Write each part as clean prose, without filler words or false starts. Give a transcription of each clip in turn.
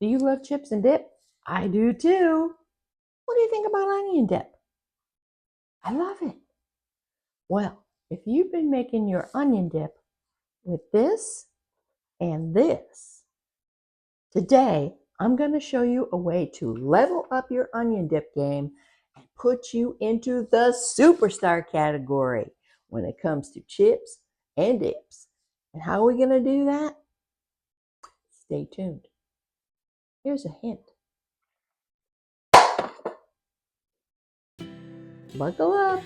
Do you love chips and dip? I do too. What do you think about onion dip? I love it. Well, if you've been making your onion dip with this and this, today I'm going to show you a way to level up your onion dip game and put you into the superstar category when it comes to chips and dips. And how are we going to do that? Stay tuned. Here's a hint. Buckle up.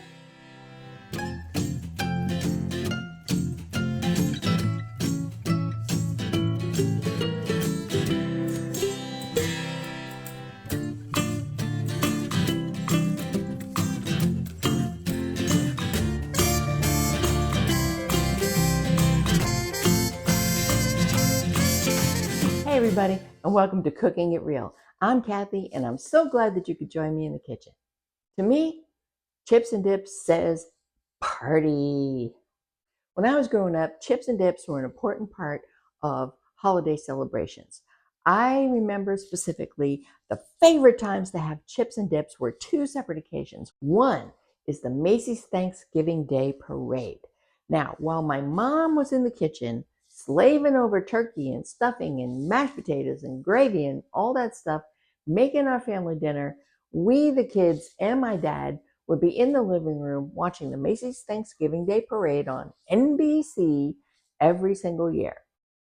Hey everybody, and welcome to Cooking It Real. I'm Kathy, and I'm so glad that you could join me in the kitchen. To me, chips and dips says party. When I was growing up, chips and dips were an important part of holiday celebrations. I remember specifically the favorite times to have chips and dips were two separate occasions. One is the Macy's Thanksgiving Day Parade. Now, while my mom was in the kitchen slaving over turkey and stuffing and mashed potatoes and gravy and all that stuff, making our family dinner, we, the kids, and my dad would be in the living room watching the Macy's Thanksgiving Day Parade on NBC every single year.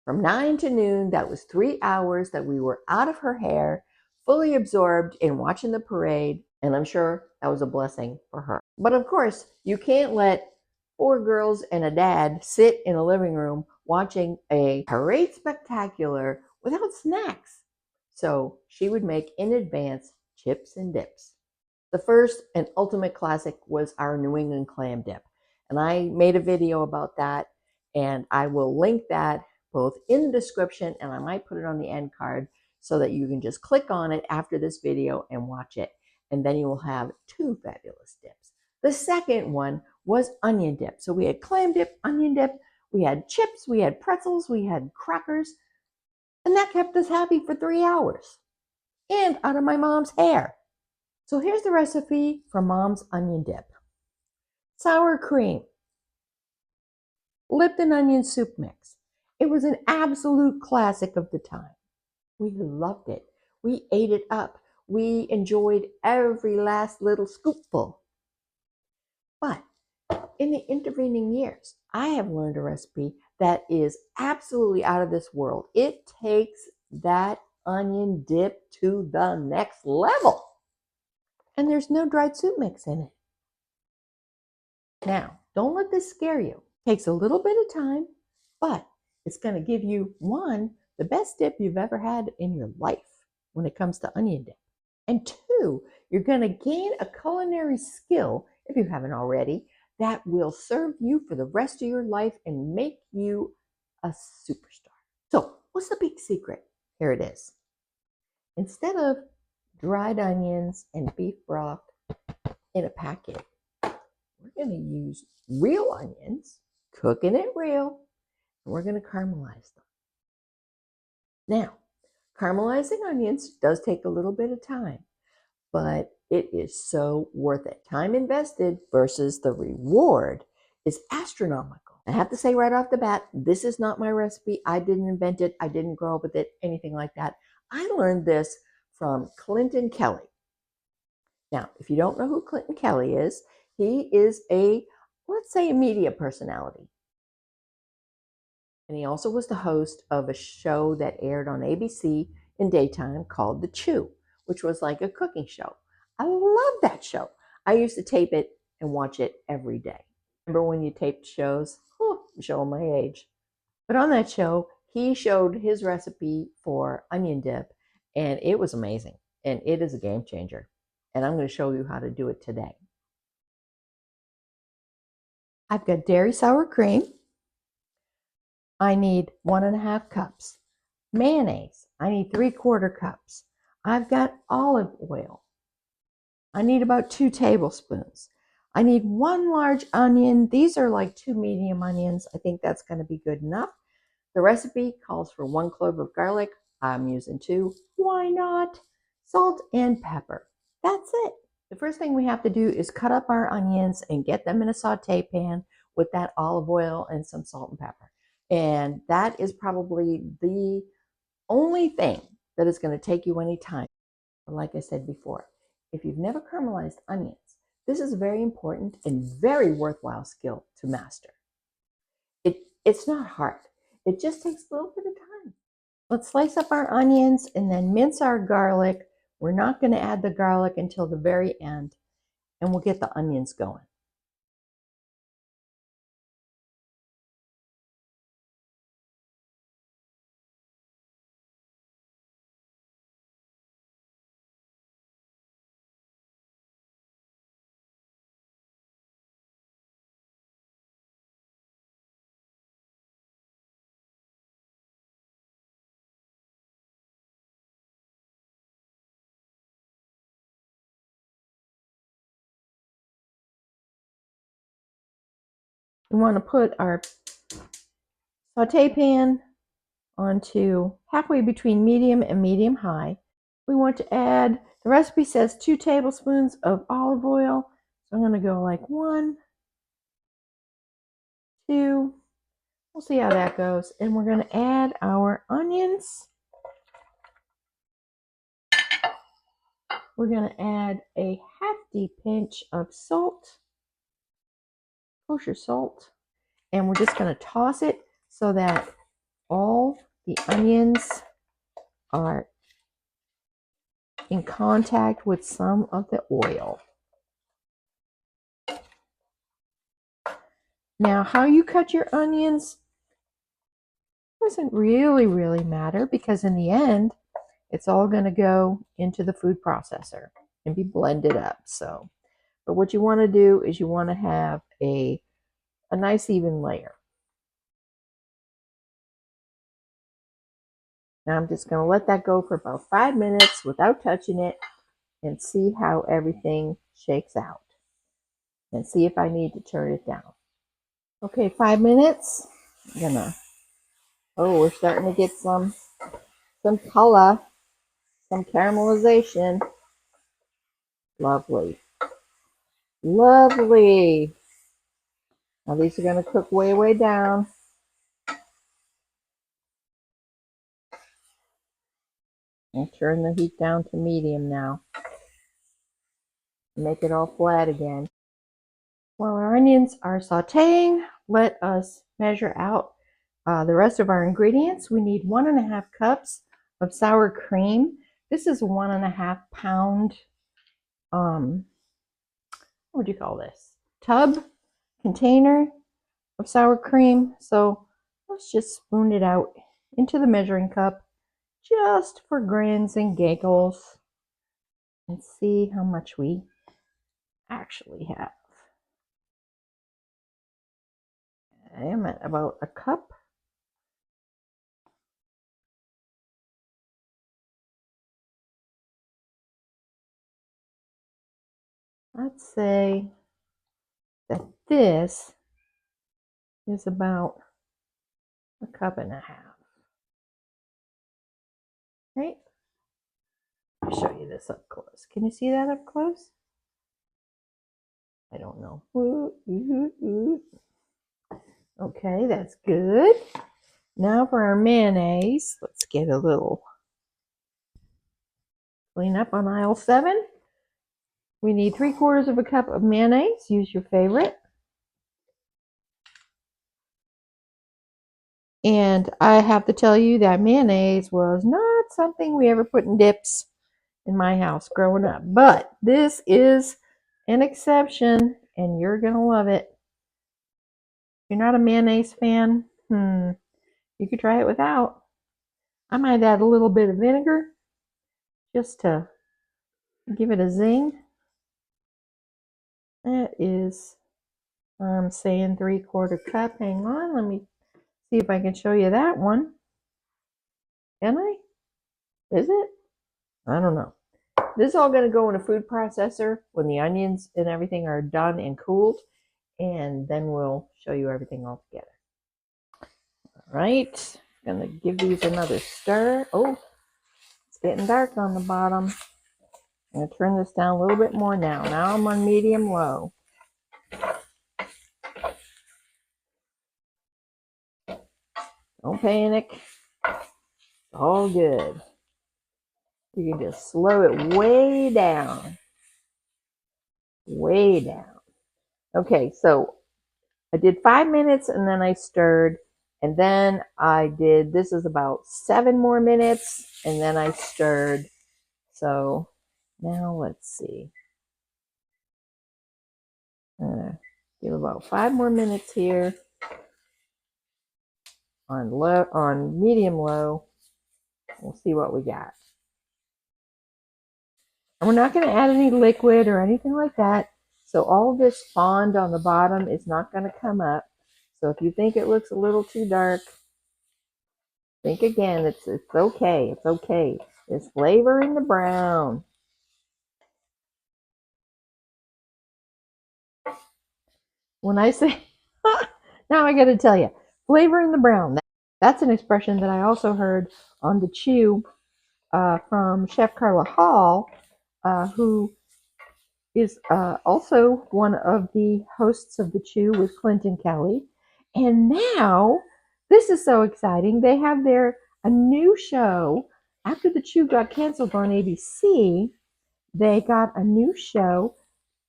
From 9 to noon, that was 3 hours that we were out of her hair, fully absorbed in watching the parade, and I'm sure that was a blessing for her. But of course, you can't let 4 girls and a dad sit in a living room watching a parade spectacular without snacks. So she would make in advance chips and dips. The first and ultimate classic was our New England clam dip. And I made a video about that, and I will link that both in the description, and I might put it on the end card so that you can just click on it after this video and watch it. And then you will have 2 fabulous dips. The second one was onion dip. So we had clam dip, onion dip, we had chips, we had pretzels, we had crackers, and that kept us happy for 3 hours and out of my mom's hair. So here's the recipe for Mom's onion dip. Sour cream, Lipton onion soup mix. It was an absolute classic of the time. We loved it. We ate it up. We enjoyed every last little scoopful. But in the intervening years, I have learned a recipe that is absolutely out of this world. It takes that onion dip to the next level. And there's no dried soup mix in it. Now, don't let this scare you. It takes a little bit of time, but it's going to give you, one, the best dip you've ever had in your life when it comes to onion dip. And 2, you're going to gain a culinary skill, if you haven't already, that will serve you for the rest of your life and make you a superstar. So, what's the big secret? Here it is. Instead of dried onions and beef broth in a packet, we're going to use real onions, cooking it real, and we're going to caramelize them. Now, caramelizing onions does take a little bit of time, but it is so worth it. Time invested versus the reward is astronomical. I have to say right off the bat, this is not my recipe. I didn't invent it. I didn't grow up with it, anything like that. I learned this from Clinton Kelly. Now, if you don't know who Clinton Kelly is, he is let's say a media personality. And he also was the host of a show that aired on ABC in daytime called The Chew, which was like a cooking show. I love that show. I used to tape it and watch it every day. Remember when you taped shows? I'm showing my age. But on that show, he showed his recipe for onion dip, and it was amazing. And it is a game changer. And I'm going to show you how to do it today. I've got dairy sour cream. I need 1.5 cups. Mayonnaise, I need 3/4 cups. I've got olive oil. I need about 2 tablespoons. I need 1 large onion. These are like 2 medium onions. I think that's going to be good enough. The recipe calls for 1 clove of garlic, I'm using 2. Why not? Salt and pepper. That's it. The first thing we have to do is cut up our onions and get them in a saute pan with that olive oil and some salt and pepper. And that is probably the only thing that is going to take you any time. Like I said before, if you've never caramelized onions, this is a very important and very worthwhile skill to master. It's not hard. It just takes a little bit of time. Let's slice up our onions and then mince our garlic. We're not going to add the garlic until the very end, and we'll get the onions going. We want to put our saute pan onto halfway between medium and medium high. We want to add, the recipe says 2 tablespoons of olive oil. So I'm going to go like 1, 2. We'll see how that goes. And we're going to add our onions. We're going to add a hefty pinch of salt, kosher salt. And we're just going to toss it so that all the onions are in contact with some of the oil. Now, how you cut your onions doesn't really matter, because in the end, it's all going to go into the food processor and be blended up. So, but what you want to do is you want to have a nice even layer. Now I'm just going to let that go for about 5 minutes without touching it and see how everything shakes out and see if I need to turn it down. Okay, 5 minutes. I'm gonna, oh, we're starting to get some color, some caramelization. Lovely. Lovely. Now these are going to cook way down. I'll turn the heat down to medium now. Make it all flat again. While our onions are sauteing, let us measure out the rest of our ingredients. We need 1.5 cups of sour cream. This is 1.5 pound, what would you call this? Tub, container of sour cream. So let's just spoon it out into the measuring cup just for grins and giggles and see how much we actually have. I am at about a cup. Let's say that this is about 1.5 cups. Right? I'll show you this up close. Can you see that up close? I don't know. Okay, that's good. Now for our mayonnaise. Let's get a little clean up on aisle 7. We need 3/4 cup of mayonnaise. Use your favorite. And I have to tell you that mayonnaise was not something we ever put in dips in my house growing up. But this is an exception, and you're going to love it. If you're not a mayonnaise fan, you could try it without. I might add a little bit of vinegar just to give it a zing. That is, I'm saying 3/4 cup. Hang on, let me see if I can show you that one. Can I? Is it? I don't know. This is all going to go in a food processor when the onions and everything are done and cooled, and then we'll show you everything all together. All right, gonna give these another stir. Oh, It's getting dark on the bottom. I'm going to turn this down a little bit more now. Now I'm on medium low. Don't panic. It's all good. You can just slow it way down. Way down. Okay, so I did 5 minutes and then I stirred. And then I did, this is about 7 more minutes, and then I stirred. So now let's see. I'm gonna give about 5 more minutes here on low, on medium low. We'll see what we got. And we're not going to add any liquid or anything like that. So all this fond on the bottom is not going to come up. So if you think it looks a little too dark, think again. It's okay. It's okay. There's flavor in the brown. When I say, now I got to tell you, flavor in the brown. That's an expression that I also heard on the Chew from Chef Carla Hall, who is also one of the hosts of the Chew with Clinton Kelly. And now, this is so exciting. They have a new show. After the Chew got canceled on ABC, they got a new show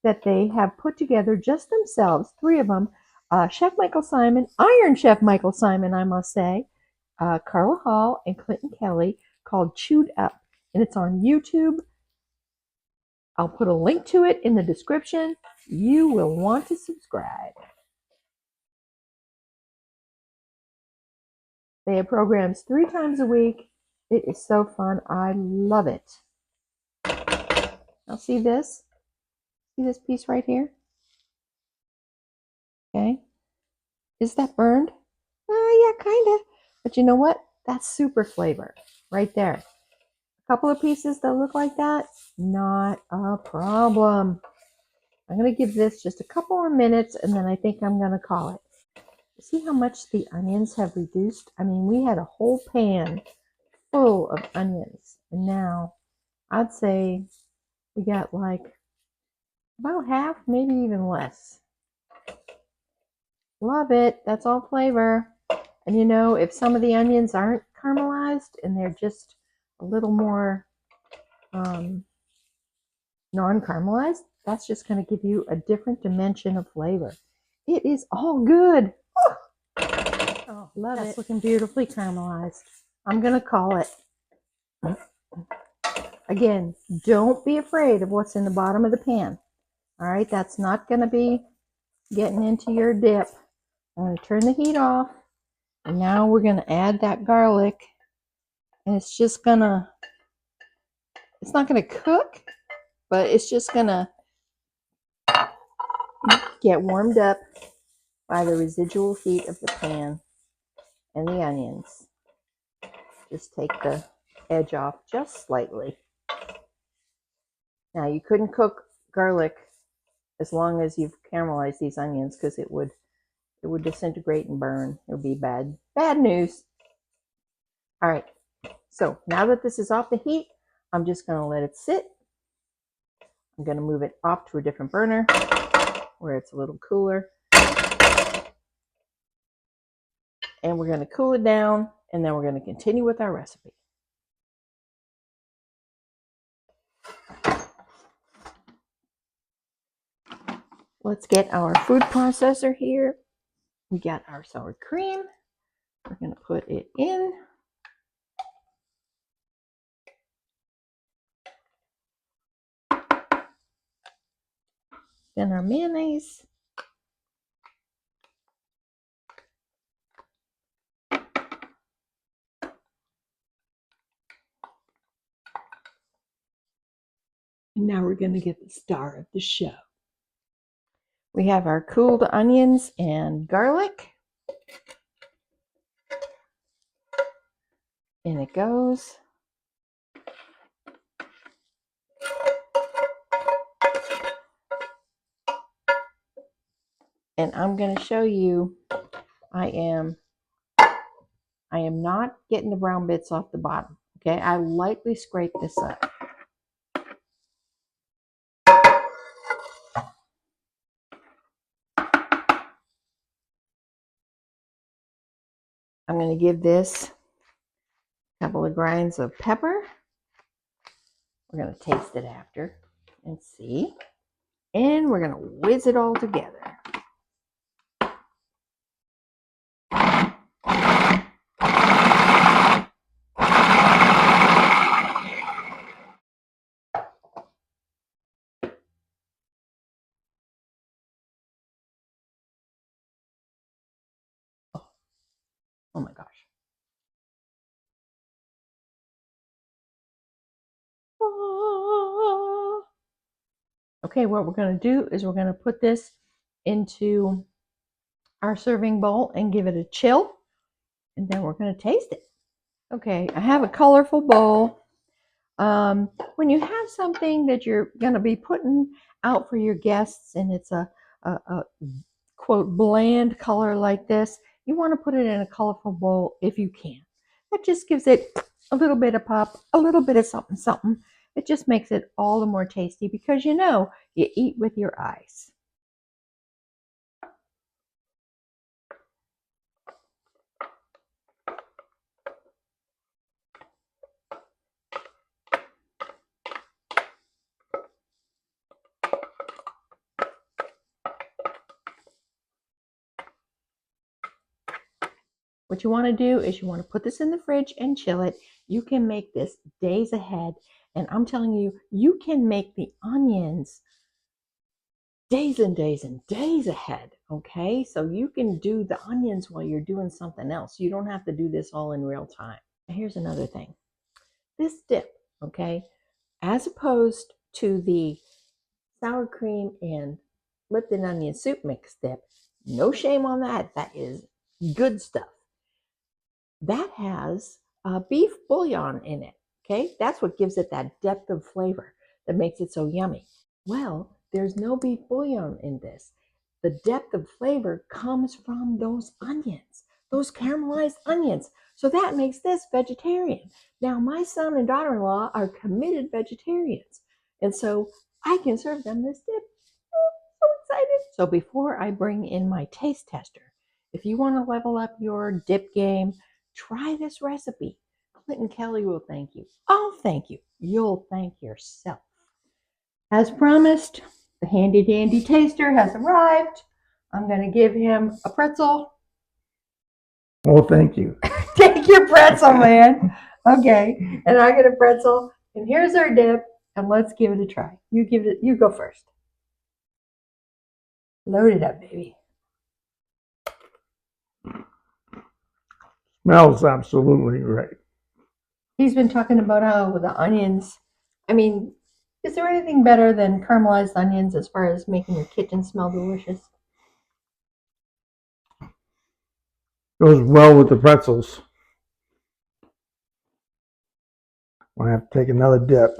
that they have put together just themselves, 3 of them. Chef Michael Simon, Iron Chef Michael Simon, I must say, Carla Hall, and Clinton Kelly, called Chewed Up. And it's on YouTube. I'll put a link to it in the description. You will want to subscribe. They have programs 3 times a week. It is so fun. I love it. Now see this? See this piece right here? Okay. Is that burned? Yeah, kind of. But you know what? That's super flavor right there. A couple of pieces that look like that, not a problem. I'm going to give this just a couple more minutes, and then I think I'm going to call it. See how much the onions have reduced? I mean, we had a whole pan full of onions, and now I'd say we got like about half, maybe even less. Love it. That's all flavor. And you know, if some of the onions aren't caramelized and they're just a little more non-caramelized, that's just going to give you a different dimension of flavor. It is all good. Oh, love it. That's looking beautifully caramelized. I'm going to call it. Again, don't be afraid of what's in the bottom of the pan. All right, that's not going to be getting into your dip. I'm going to turn the heat off. And now we're going to add that garlic. And it's just going to, it's not going to cook, but it's just going to get warmed up by the residual heat of the pan and the onions. Just take the edge off just slightly. Now you couldn't cook garlic as long as you've caramelized these onions because it would disintegrate and burn. It would be bad news. All right, so now that this is off the heat, I'm just going to let it sit. I'm going to move it off to a different burner where it's a little cooler. And we're going to cool it down, and then we're going to continue with our recipe. Let's get our food processor here. We got our sour cream. We're going to put it in. Then our mayonnaise. And now we're going to get the star of the show. We have our cooled onions and garlic. In it goes. And I'm going to show you, I am not getting the brown bits off the bottom, Okay, I lightly scrape this up. I'm going to give this a couple of grinds of pepper. We're going to taste it after and see. And we're going to whiz it all together. Oh my gosh. Okay, what we're going to do is we're going to put this into our serving bowl and give it a chill. And then we're going to taste it. Okay, I have a colorful bowl. When you have something that you're going to be putting out for your guests and it's a quote bland color like this, you want to put it in a colorful bowl if you can. That just gives it a little bit of pop, a little bit of something something. It just makes it all the more tasty because you eat with your eyes. What you want to do is you want to put this in the fridge and chill it. You can make this days ahead. And I'm telling you, you can make the onions days and days and days ahead. Okay, so you can do the onions while you're doing something else. You don't have to do this all in real time. Here's another thing. This dip, okay, as opposed to the sour cream and Lipton onion soup mix dip, no shame on that. That is good stuff. That has beef bouillon in it. Okay, that's what gives it that depth of flavor that makes it so yummy. Well, there's no beef bouillon in this. The depth of flavor comes from those onions, those caramelized onions. So that makes this vegetarian. Now, my son and daughter-in-law are committed vegetarians, and so I can serve them this dip. Oh, so excited. So before I bring in my taste tester, if you want to level up your dip game, try this recipe. Clinton Kelly will thank you. I'll thank you. You'll thank yourself. As promised, the handy dandy taster has arrived. I'm going to give him a pretzel. Oh, thank you. Take your pretzel, man. Okay, and I get a pretzel, and here's our dip, and let's give it a try. You go first. Load it up, baby. Smells absolutely great. He's been talking about how with the onions, I mean, is there anything better than caramelized onions as far as making your kitchen smell delicious? Goes well with the pretzels. I have to take another dip.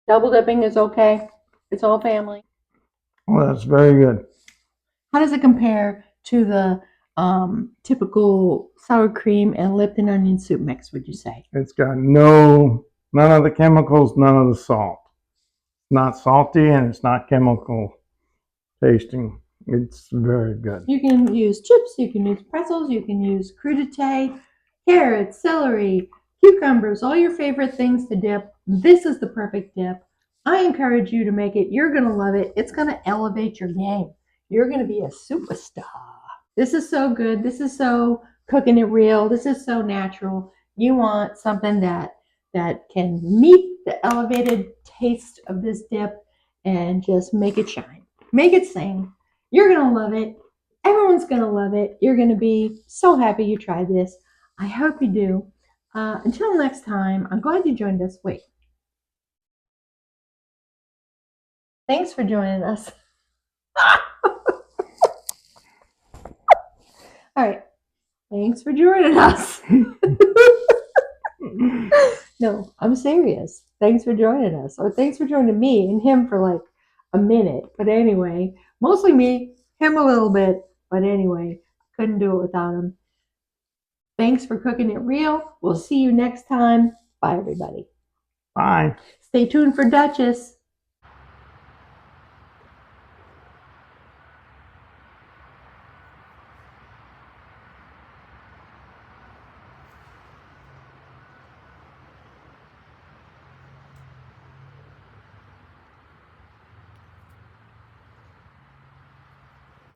Double dipping is okay. It's all family. Oh, that's very good. How does it compare to the typical sour cream and Lipton onion soup mix, would you say? It's got none of the chemicals, none of the salt. It's not salty and it's not chemical tasting. It's very good. You can use chips, you can use pretzels, you can use crudité, carrots, celery, cucumbers, all your favorite things to dip. This is the perfect dip. I encourage you to make it. You're going to love it. It's going to elevate your game. You're going to be a superstar. This is so good. This is so cooking it real. This is so natural. You want something that can meet the elevated taste of this dip and just make it shine. Make it sing. You're going to love it. Everyone's going to love it. You're going to be so happy you tried this. I hope you do. Until next time, I'm glad you joined us. Wait. Thanks for joining us. All right. Thanks for joining us. No, I'm serious. Thanks for joining us. Or thanks for joining me and him for like a minute. But anyway, mostly me, him a little bit. But anyway, couldn't do it without him. Thanks for cooking it real. We'll see you next time. Bye, everybody. Bye. Stay tuned for Duchess.